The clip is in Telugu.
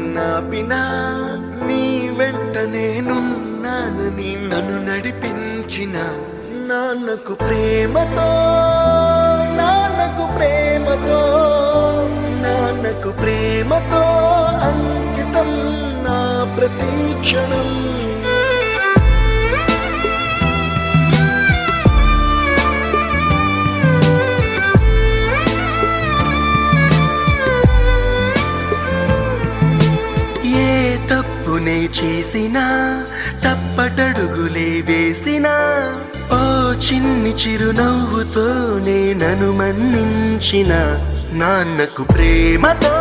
కన్నాపినా నీ వెంట నేనున్నానని నన్ను నడిపించిన నాన్నకు ప్రేమతో నాన్నకు ప్రేమతో నాన్నకు ప్రేమతో అంకితం నా ప్రతీక్షణం. తప్పునే చేసినా తప్పటడుగులే వేసినా ఓ చిన్ని చిరునవ్వుతోనే నన్ను మన్నించిన నాన్నకు ప్రేమతో